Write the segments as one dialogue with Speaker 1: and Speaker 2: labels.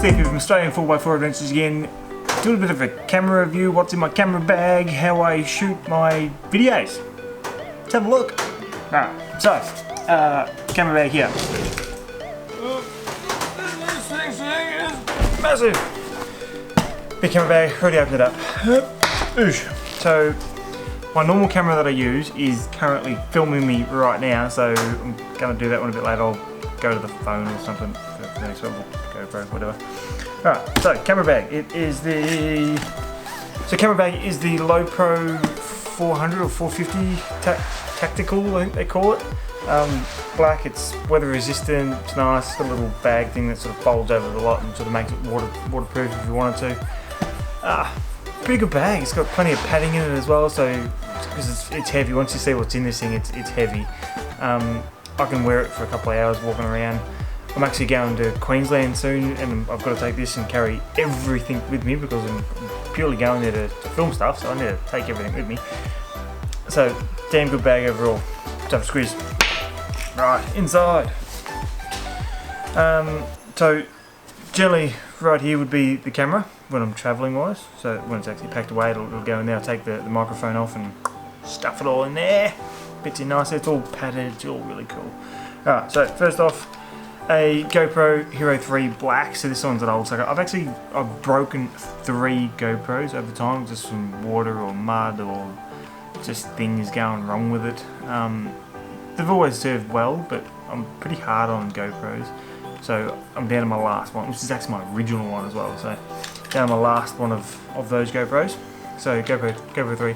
Speaker 1: From Australian 4x4 Adventures again, do a bit of a camera review, what's in my camera bag, how I shoot my videos. Let's have a look. Alright, so, camera bag here. This thing is massive. Big camera bag, already opened it up. Oosh. So, my normal camera that I use is currently filming me right now, so I'm going to do that one a bit later. I'll go to the phone or something for the next one, GoPro, whatever. Alright, so camera bag. It is the camera bag is the Low Pro 400 or 450 tactical, I think they call it. Black. It's weather resistant. It's nice. It's got a little bag thing that sort of folds over the lot and sort of makes it waterproof if you wanted to. Pretty good bag. It's got plenty of padding in it as well. So because it's heavy. Once you see what's in this thing, it's heavy. I can wear it for a couple of hours walking around. I'm actually going to Queensland soon and I've got to take this and carry everything with me because I'm purely going there to film stuff, so I need to take everything with me. So, damn good bag overall. Tough squeeze. Right, inside. So, generally right here would be the camera when I'm travelling wise. So when it's actually packed away, it'll go in there. I'll take the microphone off and stuff it all in there. Fits in nice. It's all padded, it's all really cool. Alright, so first off, a GoPro Hero 3 Black. So this one's an old sucker. I've broken 3 GoPros over time, just from water or mud or just things going wrong with it. They've always served well, but I'm pretty hard on GoPros. So I'm down to my last one, which is actually my original one as well. So down to my last one of those GoPros. So GoPro 3.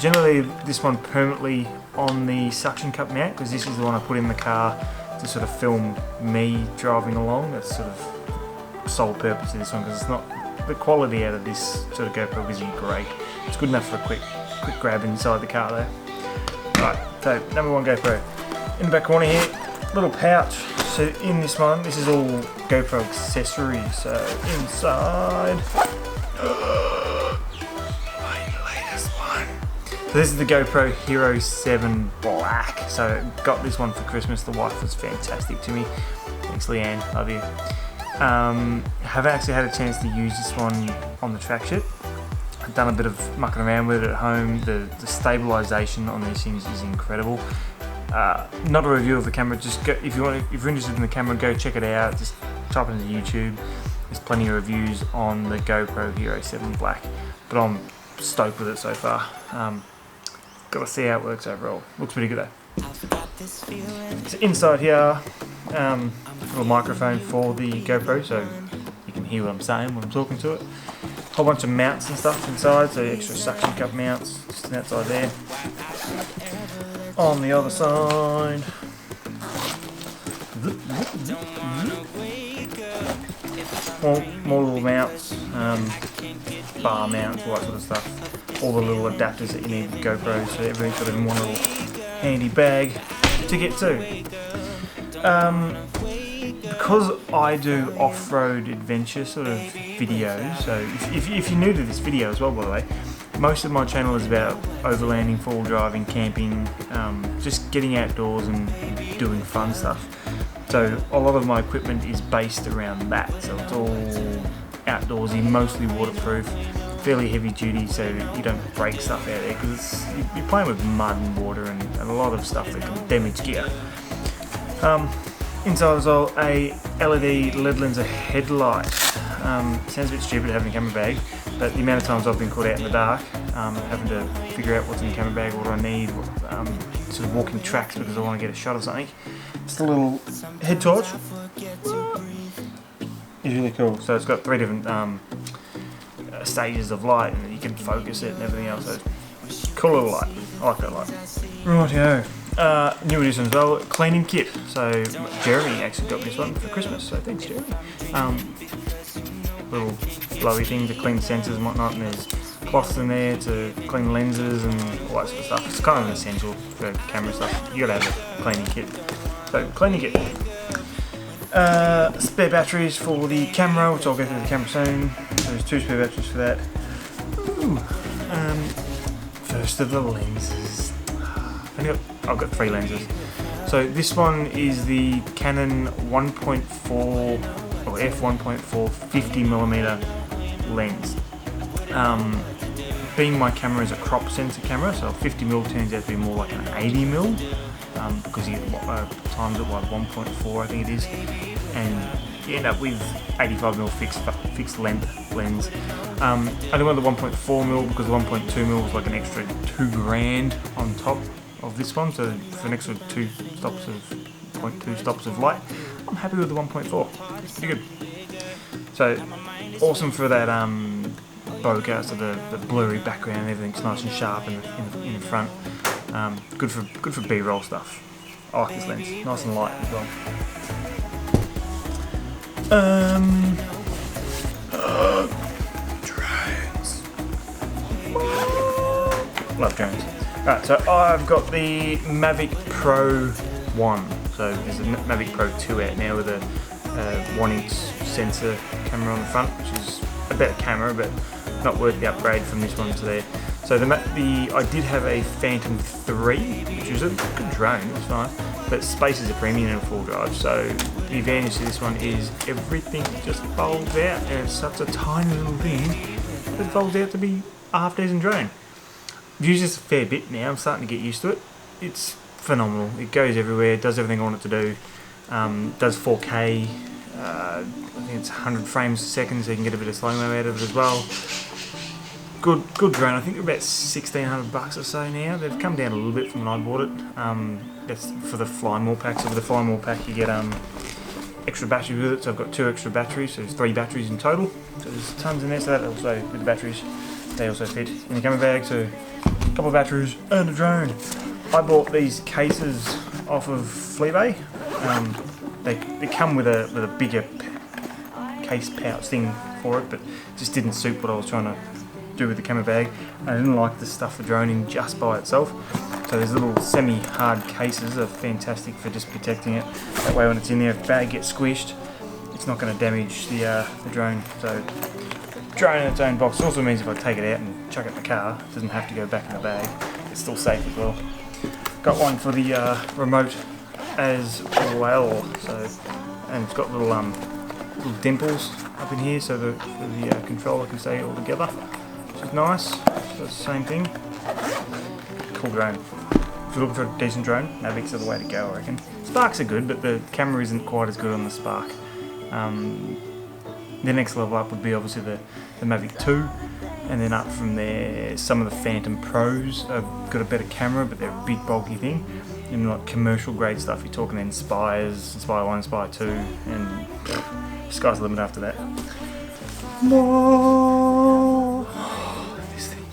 Speaker 1: Generally this one permanently on the suction cup mount, because this is the one I put in the car to sort of film me driving along. That's sort of sole purpose of this one, because it's not, the quality out of this sort of GoPro isn't great. It's good enough for a quick grab inside the car though. Right, so number 1 GoPro. In the back corner here, little pouch. So in this one, this is all GoPro accessories. So inside, my latest one. So this is the GoPro Hero 7 Black. So got this one for Christmas. The wife was fantastic to me. Thanks, Leanne. Love you. Haven't actually had a chance to use this one on the track shit. I've done a bit of mucking around with it at home. The stabilisation on these things is incredible. Not a review of the camera. Just go, if you're interested in the camera, go check it out. Just type it into YouTube. There's plenty of reviews on the GoPro Hero 7 Black. But I'm stoked with it so far. Got to see how it works overall. Looks pretty good though. So inside here, little microphone for the GoPro, so you can hear what I'm saying when I'm talking to it. Whole bunch of mounts and stuff inside, so extra suction cup mounts just outside there. On the other side, more little mounts, bar mounts, all that sort of stuff. All the little adapters that you need with GoPro, so everything's got in one little handy bag to get to. Because I do off-road adventure sort of videos, so if you're new to this video as well, by the way, most of my channel is about overlanding, four-wheel driving, camping, just getting outdoors and doing fun stuff. So a lot of my equipment is based around that, so it's all outdoorsy, mostly waterproof, fairly heavy duty, so you don't break stuff out there, because you're playing with mud and water and a lot of stuff that can damage gear. Inside as well, a LED lead lens headlight. Sounds a bit stupid having a camera bag, but the amount of times I've been caught out in the dark, having to figure out what's in the camera bag, what I need, sort of walking tracks because I want to get a shot of something. Just a little head torch. is really cool. So it's got 3 different stages of light, and you can focus it and everything else. So cool little light. I like that light. Rightio. New edition as well, cleaning kit. So Jeremy actually got this one for Christmas, so thanks Jeremy. Little blowy thing to clean sensors and whatnot, and there's cloths in there to clean lenses and all that sort of stuff. It's kind of an essential for camera stuff. You gotta have a cleaning kit. So cleaning kit. Spare batteries for the camera, which I'll go through the camera soon. So there's 2 spare batteries for that. Ooh. First of the lenses. I've got 3 lenses. So this one is the Canon 1.4 or f1.4 50mm lens. Being my camera is a crop sensor camera, so 50mm turns out to be more like an 80mm because you get times it by 1.4, I think it is, and you end up with 85mm fixed length lens. I don't want the 1.4mm because the 1.2mm was like an extra $2,000 on top of this one, so for an extra 0.2 stops of light, I'm happy with the 1.4. It's pretty good. So awesome for that bokeh, so the blurry background, everything's nice and sharp in the front. Good for B-roll stuff. I like this lens, nice and light as well. Drones. Love drones. Alright, so I've got the Mavic Pro 1. So there's a Mavic Pro 2 out now with a 1-inch sensor camera on the front, which is a better camera, but not worth the upgrade from this one to there. So I did have a Phantom 3, which was a good drone, it's nice, but space is a premium in a full drive. So the advantage to this one is everything just folds out, and it's such a tiny little thing that it folds out to be a half-decent drone. I've used this a fair bit now, I'm starting to get used to it. It's phenomenal, it goes everywhere, it does everything I want it to do, does 4K, I think it's 100 frames a second, so you can get a bit of slow-mo out of it as well. Good drone. I think they're about $1,600 or so now. They've come down a little bit from when I bought it. That's for the Fly More pack. So with the Fly More pack you get extra batteries with it. So I've got 2 extra batteries, so there's 3 batteries in total. So there's tons in there, so that also, with the batteries, they also fit in the camera bag. So a couple of batteries and a drone. I bought these cases off of Fleabay. They come with a bigger case pouch thing for it, but it just didn't suit what I was trying to do with the camera bag. I didn't like to stuff the drone in just by itself, so these little semi-hard cases are fantastic for just protecting it. That way when it's in there, if the bag gets squished, it's not going to damage the drone. So drone in its own box. It also means if I take it out and chuck it in the car, it doesn't have to go back in the bag. It's still safe as well. Got one for the remote as well, so, and it's got little dimples up in here so the controller can stay all together, which is nice. So it's the same thing. Cool drone. If you're looking for a decent drone, Mavics are the way to go, I reckon. Sparks are good, but the camera isn't quite as good on the Spark. The next level up would be obviously the Mavic 2, and then up from there, some of the Phantom Pros have got a better camera, but they're a big bulky thing. And like commercial grade stuff, you're talking Inspires, Inspire 1, Inspire 2, and sky's the limit after that. More. This thing.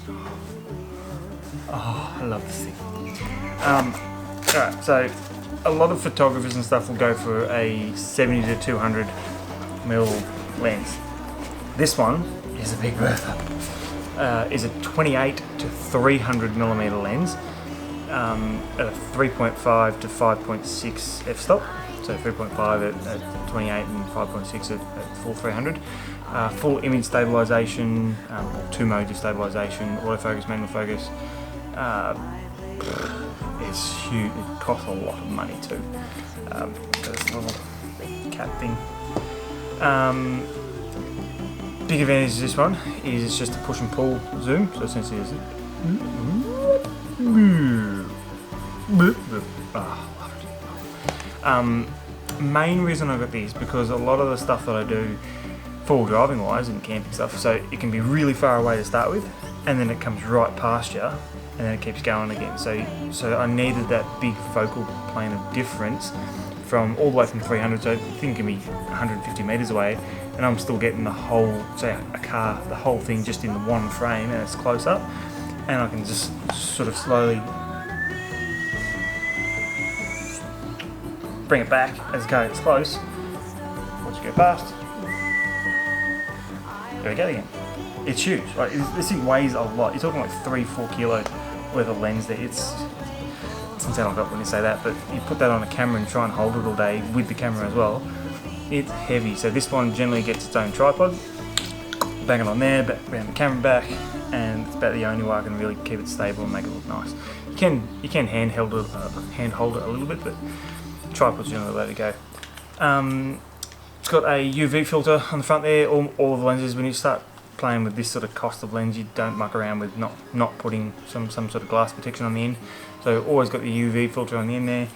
Speaker 1: Oh, I love this thing. Alright, so a lot of photographers and stuff will go for a 70 to 200 mm lens. This one is a big bertha. Is a 28 to 300 mm lens. At a 3.5 to 5.6 f-stop, so 3.5 at 28 and 5.6 at full 300. Full image stabilisation, 2 modes of stabilisation, autofocus, manual focus. It's huge, it costs a lot of money too. This little cat thing. Big advantage of this one is it's just a push and pull zoom, so essentially it's main reason I got these because a lot of the stuff that I do full driving wise and camping stuff, so it can be really far away to start with and then it comes right past you and then it keeps going again, so I needed that big focal plane of difference from all the way from 300, so the thing can be 150 metres away and I'm still getting the whole, say a car, the whole thing just in the one frame, and it's close up, and I can just sort of slowly bring it back as the car gets close. Watch it go past. There we go again. It's huge. Like, this thing weighs a lot. You're talking like 3-4 kilo worth of lens there. It's doesn't sound like it when you say that, but you put that on a camera and try and hold it all day with the camera as well. It's heavy. So this one generally gets its own tripod. Bang it on there, bring the camera back, and it's about the only way I can really keep it stable and make it look nice. You can handhold it a little bit, but tripod's generally the way to go. It's got a UV filter on the front there. All of the lenses, when you start playing with this sort of cost of lens, you don't muck around with not putting some sort of glass protection on the end. So always got the UV filter on the end there,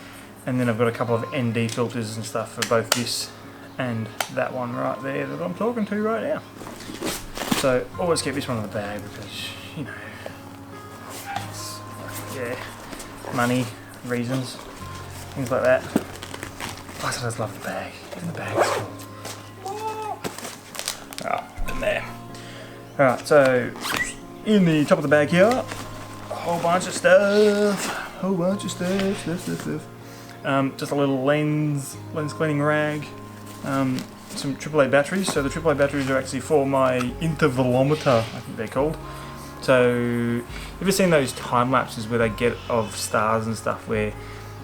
Speaker 1: and then I've got a couple of ND filters and stuff for both this and that one right there that I'm talking to right now. So always keep this one in the bag because, you know, yeah, money, reasons, things like that. Plus I just love the bag. Even the bag's cool. Alright, in there. Alright, so in the top of the bag here, a whole bunch of stuff. Just a little lens cleaning rag. Some AAA batteries. So the AAA batteries are actually for my intervalometer, I think they're called. So, you ever seen those time lapses where they get of stars and stuff where, you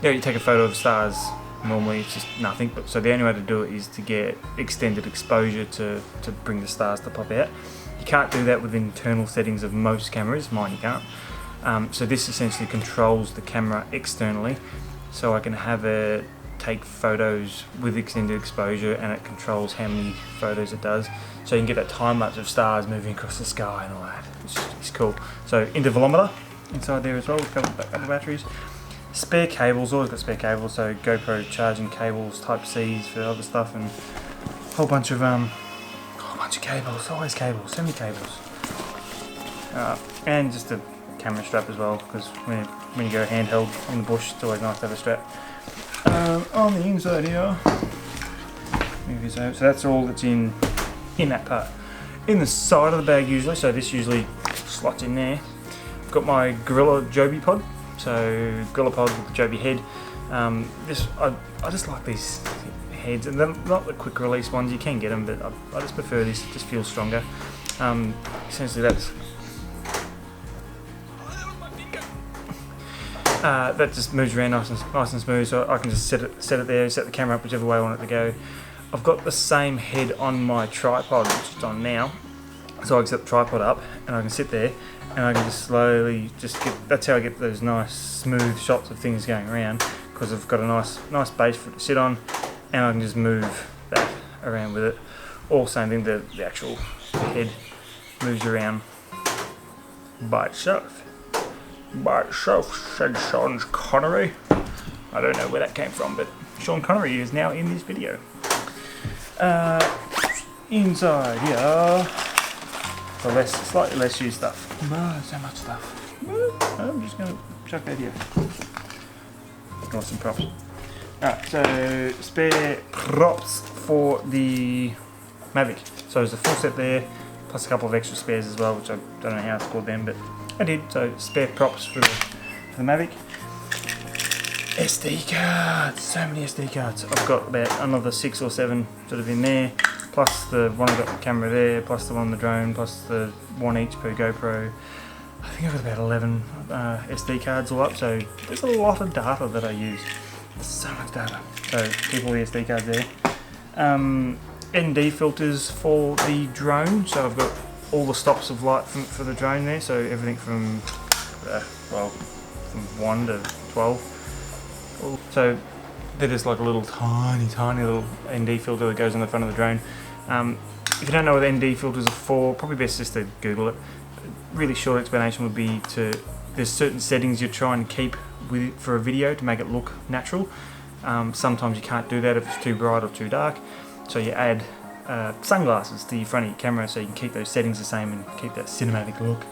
Speaker 1: know, you take a photo of stars, normally it's just nothing, but so the only way to do it is to get extended exposure to bring the stars to pop out. You can't do that with internal settings of most cameras, mine you can't. So this essentially controls the camera externally, so I can have it take photos with extended exposure, and it controls how many photos it does, so you can get that time lapse of stars moving across the sky and all that. It's cool. So intervalometer inside there as well with a couple of batteries. Spare cables, always got spare cables, so GoPro charging cables, Type C's for other stuff, and a whole bunch of cables, always cables, so many cables. And just a camera strap as well, because when you go handheld in the bush, it's always nice to have a strap. On the inside here, move this over. So that's all that's in that part. In the side of the bag usually, so this usually slots in there. I've got my GorillaPod, so GorillaPod with the Joby head. I just like these heads, and they're not the quick release ones. You can get them, but I just prefer this. It just feels stronger. Essentially, that's. That just moves around nice and smooth, so I can just set it there, set the camera up whichever way I want it to go. I've got the same head on my tripod, which it's on now, so I can set the tripod up and I can sit there and I can just slowly that's how I get those nice smooth shots of things going around, because I've got a nice base for it to sit on, and I can just move that around with it. All same thing, the actual head moves around by itself. Said Sean Connery. I don't know where that came from, but Sean Connery is now in this video. Inside here, the slightly less used stuff. So much stuff. I'm just going to chuck that here. Got some props. Alright, so spare props for the Mavic. So there's a full set there, plus a couple of extra spares as well, which I don't know how it's called then, but I did. So spare props for the Mavic. SD cards, so many SD cards. I've got about another 6 or 7 sort of in there, plus the one I've got the camera there, plus the one on the drone, plus the one each per GoPro. I think I've got about 11 SD cards all up, so there's a lot of data that I use. So much data. So keep all the SD cards there. ND filters for the drone, so I've got all the stops of light for the drone there, so everything from from 1 to 12. So they're just like a little tiny little ND filter that goes on the front of the drone. If you don't know what ND filters are for, probably best just to Google it. Really short explanation would be there's certain settings you're trying to keep with it for a video to make it look natural. Sometimes you can't do that if it's too bright or too dark, so you add sunglasses to your front of your camera so you can keep those settings the same and keep that cinematic look,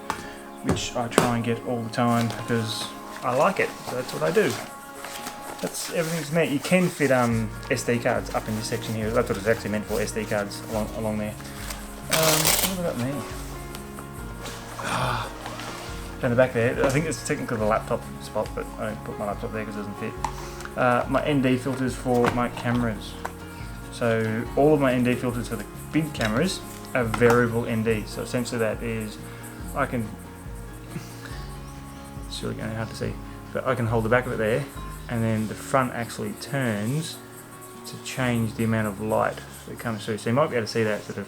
Speaker 1: which I try and get all the time because I like it, so that's what I do. that's everything's meant. You can fit SD cards up in this section here. That's what it's actually meant for, SD cards along there. What have I got there? Down the back there, I think it's technically the laptop spot, but I don't put my laptop there because it doesn't fit. My ND filters for my cameras. So all of my ND filters for the big cameras are variable ND. So essentially that is, I can, it's really going to be hard to see, but I can hold the back of it there, and then the front actually turns to change the amount of light that comes through. So you might be able to see that sort of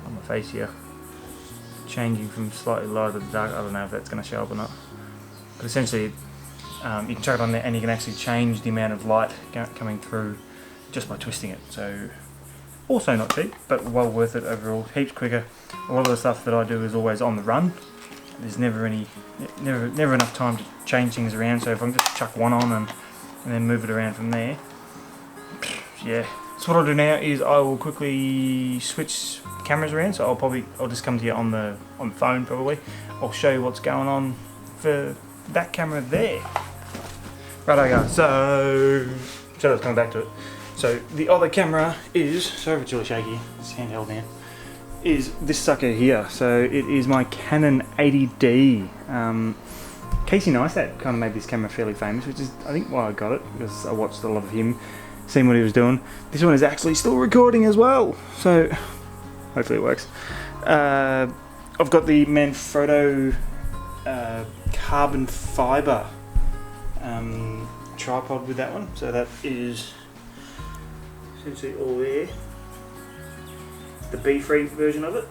Speaker 1: on my face here, changing from slightly lighter to dark. I don't know if that's going to show up or not, but essentially you can chuck it on there and you can actually change the amount of light coming through just by twisting it. So also not cheap, but well worth it overall. Heaps quicker. A lot of the stuff that I do is always on the run. There's never enough time to change things around. So if I'm just chuck one on and then move it around from there, yeah. So what I'll do now is I will quickly switch cameras around. So I'll just come to you on the phone probably. I'll show you what's going on for that camera there. Right, I go. So let's come back to it. So the other camera is, sorry if it's really shaky, it's handheld now, is this sucker here. So it is my Canon 80D. Casey Neistat kind of made this camera fairly famous, which is I think why I got it, because I watched a lot of him, seeing what he was doing. This one is actually still recording as well, so hopefully it works. I've got the Manfrotto carbon fiber tripod with that one, so that is essentially all there. The B-free version of it.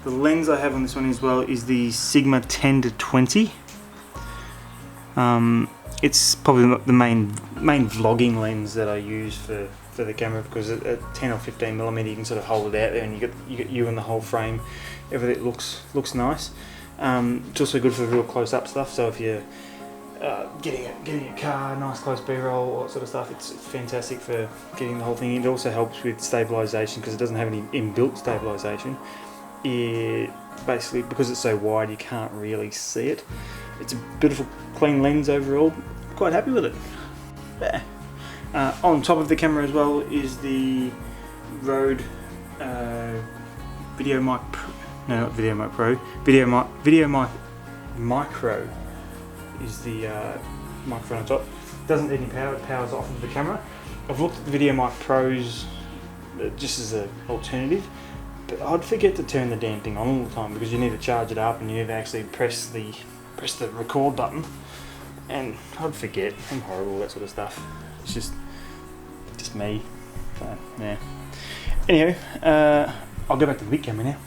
Speaker 1: The lens I have on this one as well is the Sigma 10-20. It's probably the main vlogging lens that I use for the camera, because at 10 or 15mm you can sort of hold it out there and you get you in the whole frame. Everything looks nice. It's also good for real close-up stuff. So if you're getting a car, nice close B-roll, all that sort of stuff, it's fantastic for getting the whole thing in. It also helps with stabilisation because it doesn't have any inbuilt stabilisation. It basically, because it's so wide, you can't really see it. It's a beautiful, clean lens overall. Quite happy with it. Yeah. On top of the camera as well is the Rode Video Mic Pro. No, not Video Mic Pro. Video Mic Micro is the microphone on top. Doesn't need any power. It powers off of the camera. I've looked at the Video Mic Pros just as an alternative, but I'd forget to turn the damn thing on all the time because you need to charge it up and you need to actually press the record button, and I'd forget. I'm horrible, that sort of stuff. It's just me. So, yeah. Anyhow, I'll go back to the big camera now.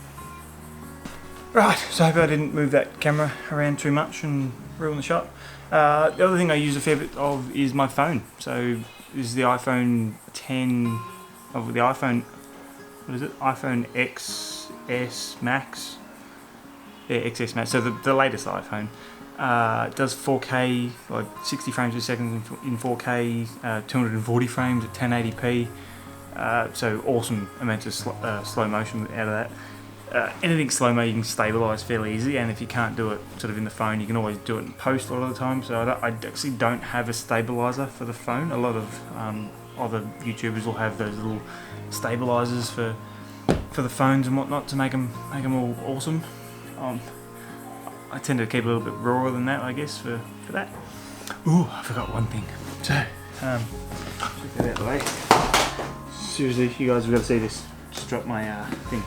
Speaker 1: Right, so I hope I didn't move that camera around too much and ruin the shot. The other thing I use a fair bit of is my phone. So this is the iPhone 10 of the iPhone. What is it? iPhone XS Max. Yeah, XS Max. So the latest iPhone. It does 4K, like 60 frames per second in 4K, 240 frames at 1080p. So awesome amounts of slow motion out of that. Anything slow-mo you can stabilise fairly easy, and if you can't do it sort of in the phone, you can always do it in post a lot of the time. So I actually don't have a stabiliser for the phone. A lot of other YouTubers will have those little stabilisers for the phones and whatnot to make them all awesome. I tend to keep a little bit rawer than that, I guess, for that. Ooh, I forgot one thing. So, check that out of the way. Seriously, you guys have got to see this. Just dropped my thing.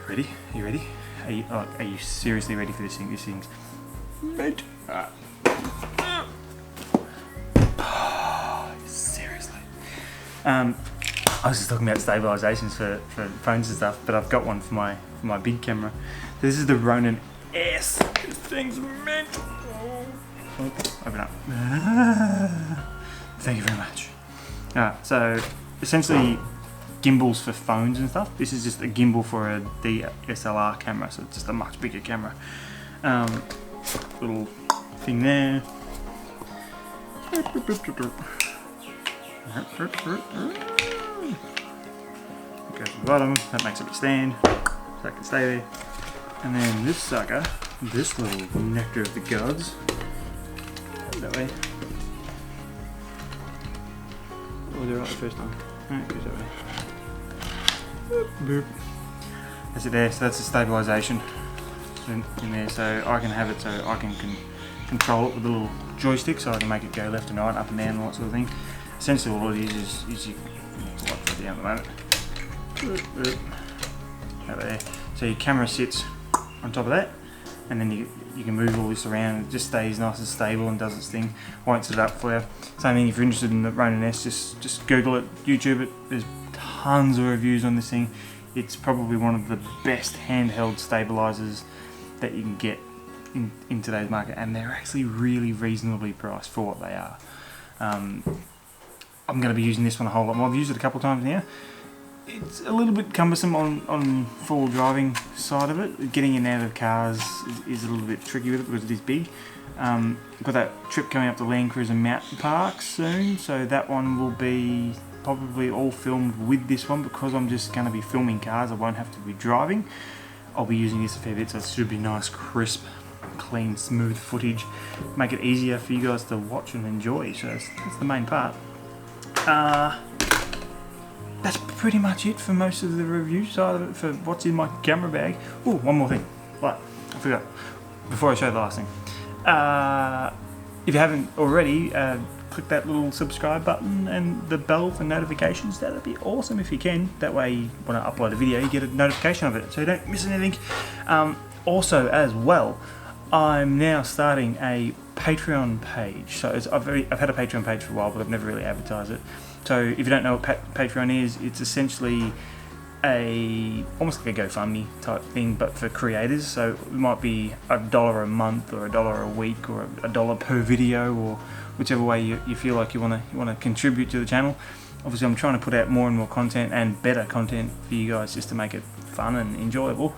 Speaker 1: Ready? Are you ready? Are you seriously ready for this thing? This thing's made. Seriously. I was just talking about stabilisations for phones and stuff, but I've got one for my big camera. This is the Ronin S. This thing's mental. Open up. Thank you very much. So essentially, gimbals for phones and stuff. This is just a gimbal for a DSLR camera, so it's just a much bigger camera. Little thing there. Goes to the bottom. That makes it a stand, so I can stay there. And then this sucker this little nectar of the gods. That way. Oh, they're right the first time. Alright, goes that way. Boop, boop. That's it there, so that's the stabilisation in there, so I can have it so I can control it with a little joystick, so I can make it go left and right, up and down, and all that sort of thing. Essentially all it is you it's a lot further down at the moment. Over there. So your camera sits on top of that, and then you can move all this around. It just stays nice and stable and does its thing. Won't sit up for you. Same thing if you're interested in the Ronin S, just Google it, YouTube it. There's tons of reviews on this thing. It's probably one of the best handheld stabilizers that you can get in today's market, and they're actually really reasonably priced for what they are. I'm going to be using this one a whole lot more. I've used it a couple of times now. It's a little bit cumbersome on full driving side of it. Getting in and out of cars is a little bit tricky with it because it is big. Got that trip coming up to Land Cruiser Mountain Park soon, so that one will be probably all filmed with this one because I'm just going to be filming cars. I won't have to be driving. I'll be using this a fair bit, so it should be nice, crisp, clean, smooth footage. Make it easier for you guys to watch and enjoy, so that's the main part. That's pretty much it for most of the review side of it for what's in my camera bag. Oh, one more thing. Right, I forgot. Before I show the last thing. If you haven't already, click that little subscribe button and the bell for notifications. That would be awesome if you can. That way, when I upload a video, you get a notification of it, so you don't miss anything. Also, as well, I'm now starting a Patreon page. So I've had a Patreon page for a while, but I've never really advertised it. So if you don't know what Patreon is, it's essentially almost like a GoFundMe type thing, but for creators. So it might be $1 a month or $1 a week or $1 per video, or whichever way you feel like you want to contribute to the channel. Obviously, I'm trying to put out more and more content and better content for you guys just to make it fun and enjoyable.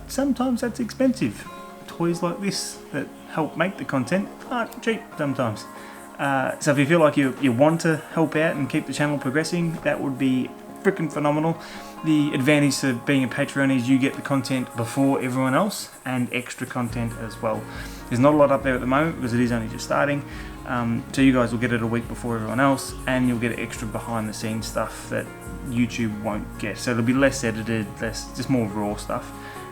Speaker 1: Sometimes that's expensive. Toys like this that help make the content aren't cheap sometimes. So if you feel like you want to help out and keep the channel progressing, that would be freaking phenomenal. The advantage to being a Patreon is you get the content before everyone else and extra content as well. There's not a lot up there at the moment because it is only just starting, so you guys will get it a week before everyone else, and you'll get extra behind the scenes stuff that YouTube won't get. So it'll be less edited, just more raw stuff,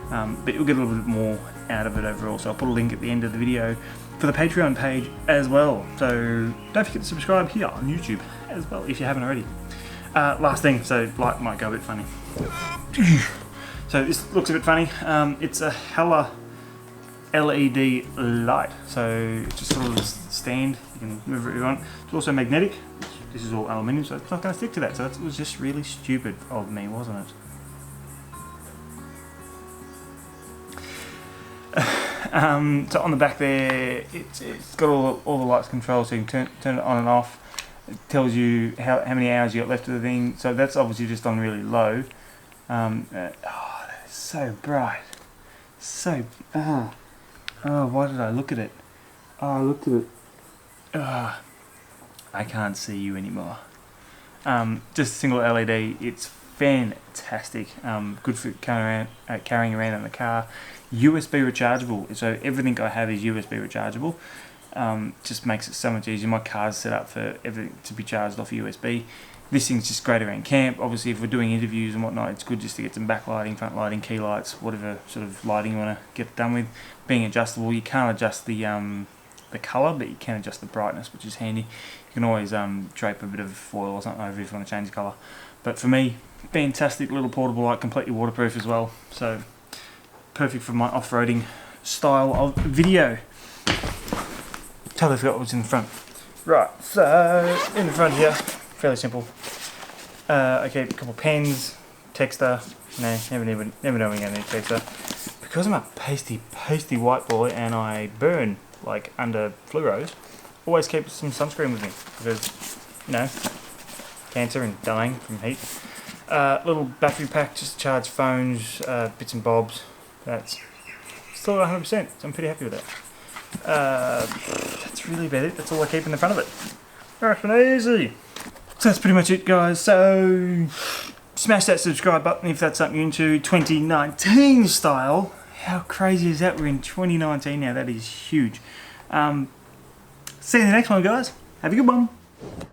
Speaker 1: but you'll get a little bit more out of it overall. So I'll put a link at the end of the video for the Patreon page as well. So don't forget to subscribe here on YouTube as well if you haven't already. Last thing, so light might go a bit funny. So this looks a bit funny. It's a Hella LED light. So it's just a little stand. You can move it if you want. It's also magnetic. This is all aluminium, so it's not going to stick to that. So that was just really stupid of me, wasn't it? So on the back there, it's got all the lights controlled, so you can turn it on and off. It tells you how many hours you got left of the thing. So that's obviously just on really low. Oh, that is so bright. So, oh, why did I look at it? Oh, I looked at it. I can't see you anymore. Just a single LED. It's fantastic. Good for carrying around in the car. USB rechargeable, so everything I have is USB rechargeable. Just makes it so much easier. My car's set up for everything to be charged off USB. This thing's just great around camp. Obviously, if we're doing interviews and whatnot, it's good just to get some backlighting, front lighting, key lights, whatever sort of lighting you want to get done with. Being adjustable, you can't adjust the colour, but you can adjust the brightness, which is handy. You can always drape a bit of foil or something over if you want to change the colour. But for me, fantastic little portable light, completely waterproof as well. So perfect for my off-roading style of video. Totally forgot what's in the front. Right, so in the front here, fairly simple. Okay, a couple pens, texter. No, never know when you're gonna need texter. Because I'm a pasty white boy and I burn like under fluoros, always keep some sunscreen with me because, you know, cancer and dying from heat. Little battery pack just to charge phones, bits and bobs. That's still 100%, so I'm pretty happy with that. That's really about it. That's all I keep in the front of it. Nice and easy. So that's pretty much it, guys. So smash that subscribe button if that's something you're into. 2019 style How crazy is that? We're in 2019 now. That is huge. See you in the next one, guys. Have a good one.